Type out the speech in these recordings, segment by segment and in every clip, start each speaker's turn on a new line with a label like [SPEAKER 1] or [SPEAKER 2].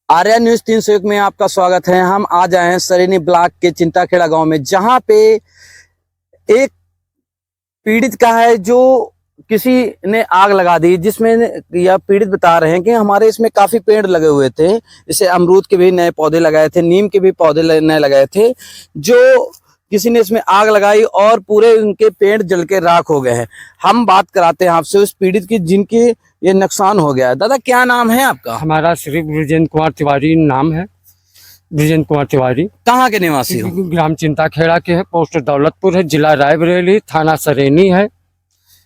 [SPEAKER 1] Arya news 301 में आपका स्वागत है। हम आज आए हैं सरेनी ब्लॉक के चिंताखेड़ा गांव में, जहां पे एक पीड़ित का है जो किसी ने आग लगा दी, जिसमें यह पीड़ित बता रहे हैं कि हमारे इसमें काफी पेड़ लगे हुए थे। इसे अमरूद के भी नए पौधे लगाए थे, नीम के भी पौधे नए लगाए थे, जो किसी ने इसमें आग लगाई और पूरे उनके पेड़ जल के राख हो गए हैं। हम बात कराते हैं आपसे उस पीड़ित की जिनके ये नुकसान हो गया है। दादा, क्या नाम है आपका?
[SPEAKER 2] हमारा श्री बृजेंद्र कुमार तिवारी नाम है। बृजेंद्र कुमार तिवारी
[SPEAKER 1] कहाँ के निवासी हो?
[SPEAKER 2] ग्राम चिंताखेड़ा के है, पोस्ट दौलतपुर है, जिला रायबरेली, थाना सरेनी है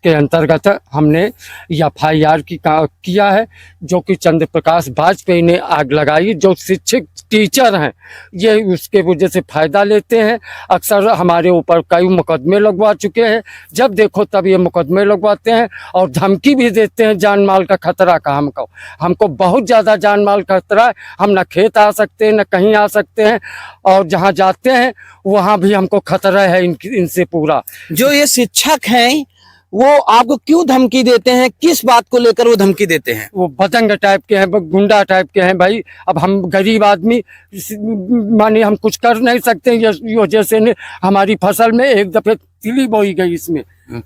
[SPEAKER 2] के अंतर्गत हमने FIR किया है, जो कि चंद्र प्रकाश वाजपेयी ने आग लगाई। जो शिक्षक टीचर हैं ये उसके वजह से फ़ायदा लेते हैं। अक्सर हमारे ऊपर कई मुकदमे लगवा चुके हैं, जब देखो तब ये मुकदमे लगवाते हैं और धमकी भी देते हैं जान माल का खतरा का। हमको बहुत ज़्यादा जान माल का खतरा है। हम न खेत आ सकते हैं न कहीं आ सकते हैं, और जहाँ जाते हैं वहाँ भी हमको खतरा है इनसे पूरा।
[SPEAKER 1] जो ये शिक्षक हैं वो आपको क्यों धमकी देते हैं? किस बात को लेकर वो धमकी देते हैं?
[SPEAKER 2] वो बदंग टाइप के हैं, गुंडा टाइप के हैं भाई। अब हम गरीब आदमी माने हम कुछ कर नहीं सकते। ये वजह से हमारी फसल में एक दफे तिली बोई गई, इसमें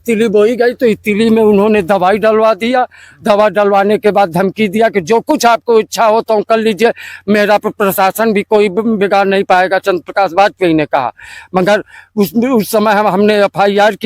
[SPEAKER 2] तिली बोई गई तो इस तिली में उन्होंने दवाई डलवा दिया। दवा डलवाने के बाद धमकी दिया कि जो कुछ आपको इच्छा हो तो कर लीजिए, मेरा प्रशासन भी कोई बिगाड़ नहीं पाएगा, चंद्र प्रकाश वाजपेयी ने कहा। मगर उस समय हमने FIR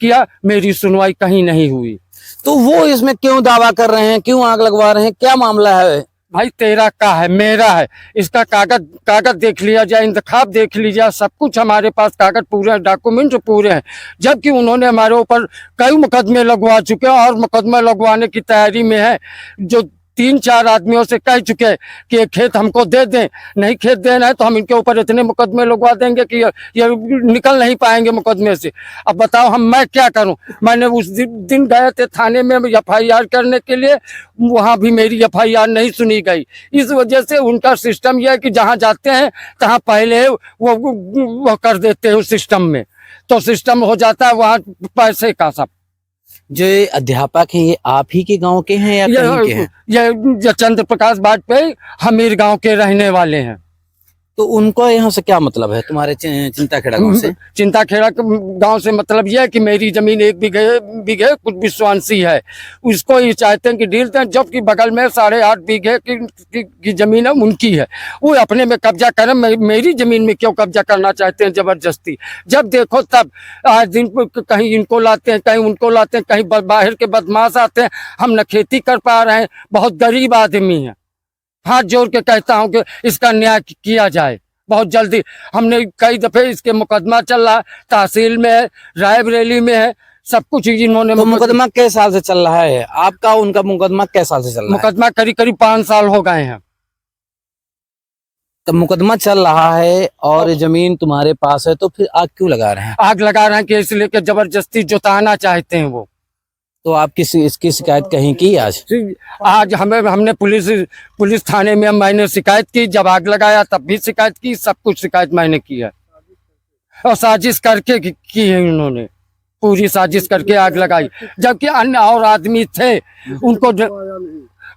[SPEAKER 2] किया, मेरी सुनवाई कहीं नहीं हुई।
[SPEAKER 1] तो वो इसमें क्यों दावा कर रहे हैं, क्यों आग लगवा रहे हैं, क्या मामला है?
[SPEAKER 2] भाई तेरा का है, मेरा है, इसका कागज देख लिया जाए, इंतखाब देख लीजिए, सब कुछ हमारे पास कागज पूरे, डॉक्यूमेंट पूरे हैं। जबकि उन्होंने हमारे ऊपर कई मुकदमे लगवा चुके हैं और मुकदमा लगवाने की तैयारी में है। जो 3-4 आदमियों से कह चुके हैं कि खेत हमको दे दें, नहीं खेत देना है तो हम इनके ऊपर इतने मुकदमे लगवा देंगे कि ये निकल नहीं पाएंगे मुकदमे से। अब बताओ मैं क्या करूं? मैंने उस दिन गए थे थाने में FIR करने के लिए, वहां भी मेरी FIR नहीं सुनी गई। इस वजह से उनका सिस्टम यह है कि जहां जाते हैं तहां पहले वो कर देते हैं उस सिस्टम में, तो सिस्टम हो जाता है वहाँ पैसे का सब।
[SPEAKER 1] जो ये अध्यापक हैं ये आप ही के गांव के हैं या कहीं के हैं?
[SPEAKER 2] ये चंद्र प्रकाश वाजपेयी हमीर गांव के रहने वाले हैं।
[SPEAKER 1] तो उनको यहाँ से क्या मतलब है तुम्हारे चिंताखेड़ा गांव से?
[SPEAKER 2] चिंताखेड़ा गांव से मतलब यह है कि मेरी जमीन 1 बीघे कुछ विश्वासी है, उसको ये चाहते हैं कि डील दें, जबकि बगल में 8.5 बीघे की जमीन है, उनकी है। वो अपने में कब्जा करें, मेरी जमीन में क्यों कब्जा करना चाहते हैं जबरदस्ती? जब देखो तब आज दिन कहीं इनको लाते हैं, कहीं उनको लाते हैं, कहीं बाहर के बदमाश आते हैं। हम न खेती कर पा रहे हैं, बहुत गरीब आदमी है। हाथ जोड़ के कहता हूं कि इसका न्याय किया जाए बहुत जल्दी। हमने कई दफे इसके मुकदमा चल रहा है, तहसील में है, रायबरेली में है, सब कुछ इन्होंने।
[SPEAKER 1] तो मुकदमा किस साल से चल रहा है आपका? उनका मुकदमा किस साल से चल रहा है?
[SPEAKER 2] मुकदमा करीब 5 साल हो गए हैं।
[SPEAKER 1] तो मुकदमा चल रहा है और जमीन तुम्हारे पास है, तो फिर आग क्यों लगा रहे हैं?
[SPEAKER 2] आग लगा रहे हैं कि इसलिए कि जबरदस्ती जुटाना चाहते हैं वो।
[SPEAKER 1] तो आप इसकी शिकायत कहीं की? आज
[SPEAKER 2] हमने पुलिस थाने में मैंने शिकायत की, जब आग लगाया तब भी शिकायत की, सब कुछ शिकायत मैंने की है। और साजिश करके की है उन्होंने, पूरी साजिश करके आग लगाई, जबकि अन्य और आदमी थे उनको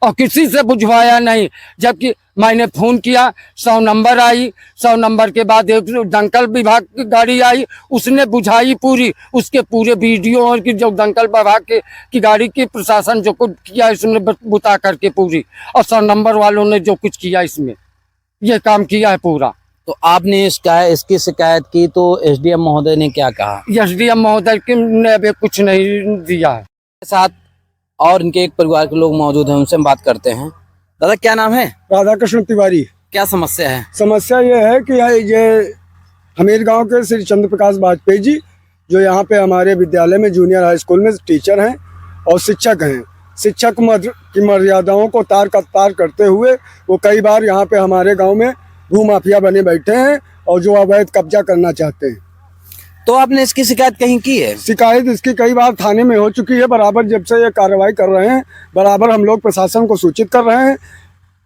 [SPEAKER 2] और किसी से बुझवाया नहीं। जबकि मैंने फोन किया, 100 नंबर आई, 100 नंबर के बाद एक दंकल विभाग की गाड़ी आई, उसने बुझाई पूरी, उसके पूरे वीडियो और की जो दंकल विभाग की गाड़ी की प्रशासन जो कुछ किया इसने बुता करके पूरी, और 100 नंबर वालों ने जो कुछ किया इसमें ये काम किया है पूरा।
[SPEAKER 1] तो आपने इसकी शिकायत की तो SDM महोदय ने क्या कहा?
[SPEAKER 2] SDM महोदय ने अभी कुछ नहीं दिया है।
[SPEAKER 1] साथ और इनके एक परिवार के लोग मौजूद हैं, उनसे हम बात करते हैं। दादा, क्या नाम है?
[SPEAKER 3] राधा कृष्ण तिवारी।
[SPEAKER 1] क्या समस्या है?
[SPEAKER 3] समस्या ये है कि ये हमीर गांव के श्री चंद्र प्रकाश वाजपेयी जी, जो यहाँ पे हमारे विद्यालय में जूनियर हाई स्कूल में टीचर हैं और शिक्षक हैं, शिक्षक की मर्यादाओं को तार करते हुए वो कई बार यहाँ पे हमारे गांव में भू माफिया बने बैठे हैं और जो अवैध कब्जा करना चाहते हैं।
[SPEAKER 1] तो आपने इसकी शिकायत कहीं की है?
[SPEAKER 3] शिकायत इसकी कई बार थाने में हो चुकी है। बराबर जब से ये कार्रवाई कर रहे हैं, बराबर हम लोग प्रशासन को सूचित कर रहे हैं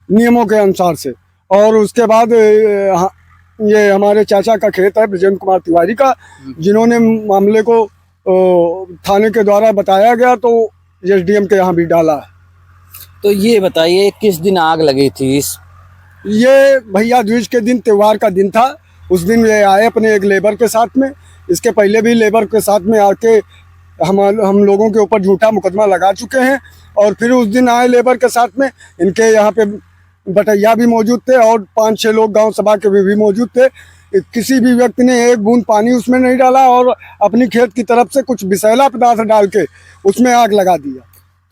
[SPEAKER 3] नियमों के अनुसार से। और उसके बाद ये हमारे चाचा का खेत है बृजेंद्र कुमार तिवारी का, जिन्होंने मामले को थाने के द्वारा बताया गया तो SDM के यहाँ भी डाला है।
[SPEAKER 1] तो ये बताइए किस दिन आग लगी थी?
[SPEAKER 3] ये भैया दूज के दिन त्योहार का दिन था। उस दिन ये आए अपने एक लेबर के साथ में। इसके पहले भी लेबर के साथ में आके हम लोगों के ऊपर झूठा मुकदमा लगा चुके हैं, और फिर उस दिन आए लेबर के साथ में। इनके यहाँ पे बटैया भी मौजूद थे और 5-6 लोग गांव सभा के भी मौजूद थे। किसी भी व्यक्ति ने एक बूंद पानी उसमें नहीं डाला और अपनी खेत की तरफ से कुछ विषैला पदार्थ डाल के उसमें आग लगा दिया।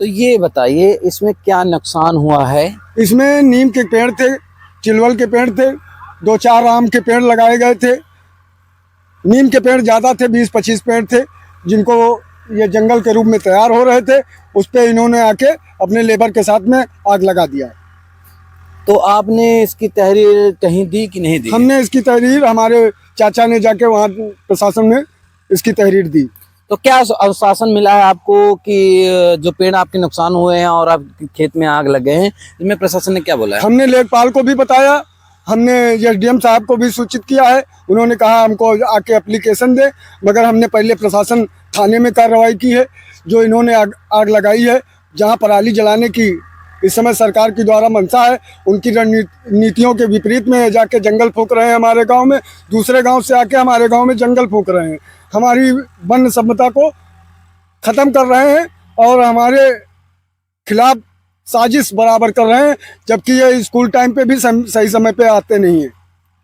[SPEAKER 1] तो ये बताइए इसमें क्या नुकसान हुआ है? इसमें
[SPEAKER 3] नीम के पेड़ थे, चिलवल के पेड़ थे, 2-4 आम के पेड़ लगाए गए थे। नीम के पेड़ ज़्यादा थे, 20-25 पेड़ थे, जिनको ये जंगल के रूप में तैयार हो रहे थे। उस पर इन्होंने आके अपने लेबर के साथ में आग लगा दिया।
[SPEAKER 1] तो आपने इसकी तहरीर कहीं दी कि नहीं दी?
[SPEAKER 3] हमने इसकी तहरीर, हमारे चाचा ने जाके वहाँ प्रशासन में इसकी तहरीर दी।
[SPEAKER 1] तो क्या आश्वासन मिला है आपको कि जो पेड़ आपके नुकसान हुए हैं और आपके खेत में आग लगे हैं, इसमें प्रशासन ने क्या बोला है?
[SPEAKER 3] हमने लेखपाल को भी बताया, हमने एसडीएम साहब को भी सूचित किया है। उन्होंने कहा हमको आके एप्लीकेशन दे, मगर हमने पहले प्रशासन थाने में कार्रवाई की है। जो इन्होंने आग लगाई है, जहां पराली जलाने की इस समय सरकार के द्वारा मंशा है, उनकी रणनीतियों के विपरीत में जाके जंगल फूंक रहे हैं हमारे गांव में। दूसरे गांव से आके हमारे गांव में जंगल फूंक रहे हैं, हमारी वन संपदा को ख़त्म कर रहे हैं और हमारे खिलाफ साजिश बराबर कर रहे हैं। जबकि ये स्कूल टाइम पे भी सही समय पे आते नहीं है।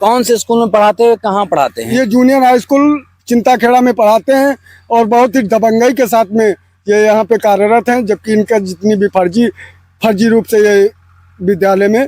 [SPEAKER 1] कौन से स्कूल में पढ़ाते हैं, कहाँ पढ़ाते हैं?
[SPEAKER 3] ये जूनियर हाई स्कूल चिंताखेड़ा में पढ़ाते हैं और बहुत ही दबंगई के साथ में ये यहाँ पे कार्यरत हैं। जबकि इनका जितनी भी फर्जी रूप से ये विद्यालय में